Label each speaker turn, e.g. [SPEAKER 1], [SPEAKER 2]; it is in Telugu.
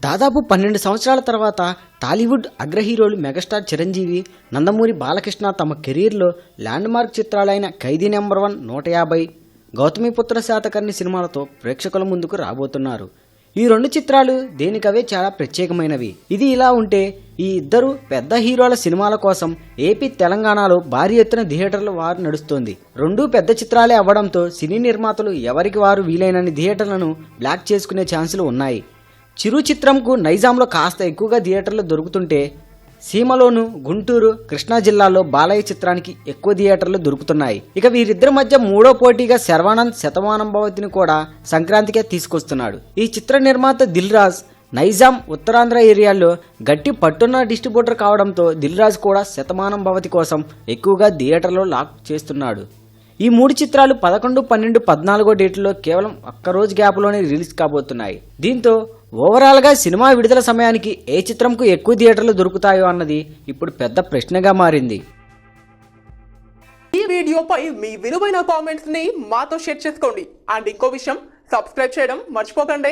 [SPEAKER 1] దాదాపు 12 సంవత్సరాల తర్వాత టాలీవుడ్ అగ్ర హీరోలు మెగాస్టార్ చిరంజీవి, నందమూరి బాలకృష్ణ తమ కెరీర్లో ల్యాండ్మార్క్ చిత్రాలైన ఖైదీ నెంబర్ 1, 150, గౌతమిపుత్ర శాతకర్ణి సినిమాలతో ప్రేక్షకుల ముందుకు రాబోతున్నారు. ఈ 2 చిత్రాలు దేనికవే చాలా ప్రత్యేకమైనవి. ఇది ఇలా ఉంటే ఈ ఇద్దరు పెద్ద హీరోల సినిమాల కోసం ఏపీ, తెలంగాణలో భారీ ఎత్తున థియేటర్ల వారు నడుస్తోంది. 2 పెద్ద చిత్రాలే అవ్వడంతో సినీ నిర్మాతలు ఎవరికి వారు వీలైనన్ని థియేటర్లను బ్లాక్ చేసుకునే ఛాన్సులు ఉన్నాయి. చిరు చిత్రంకు నైజాంలో కాస్త ఎక్కువగా థియేటర్లు దొరుకుతుంటే సీమలోను, గుంటూరు, కృష్ణా జిల్లాల్లో బాలయ్య చిత్రానికి ఎక్కువ థియేటర్లు దొరుకుతున్నాయి. ఇక వీరిద్దరి మధ్య మూడో పోటీగా శర్వానంద్ శతమానం భవతిని కూడా సంక్రాంతికే తీసుకొస్తున్నాడు. ఈ చిత్ర నిర్మాత దిల్ రాజు నైజాం, ఉత్తరాంధ్ర ఏరియాల్లో గట్టి పట్టున్న డిస్ట్రిబ్యూటర్ కావడంతో దిల్ రాజు కూడా శతమానం భవతి కోసం ఎక్కువగా థియేటర్లో లాక్ చేస్తున్నాడు. ఈ 3 చిత్రాలు 11, 12, 14 డేట్లలో కేవలం ఒక్కరోజు గ్యాప్లోనే రిలీజ్ కాబోతున్నాయి. దీంతో ఓవరాల్గా సినిమా విడుదల సమయానికి ఏ చిత్రంకు ఎక్కువ థియేటర్లు దొరుకుతాయో అన్నది ఇప్పుడు పెద్ద ప్రశ్నగా మారింది.
[SPEAKER 2] ఈ వీడియోపై మీ విలువైన కామెంట్స్ ని మాతో షేర్ చేసుకోండి. అండ్ ఇంకో విషయం, సబ్స్క్రైబ్ చేయడం మర్చిపోకండి.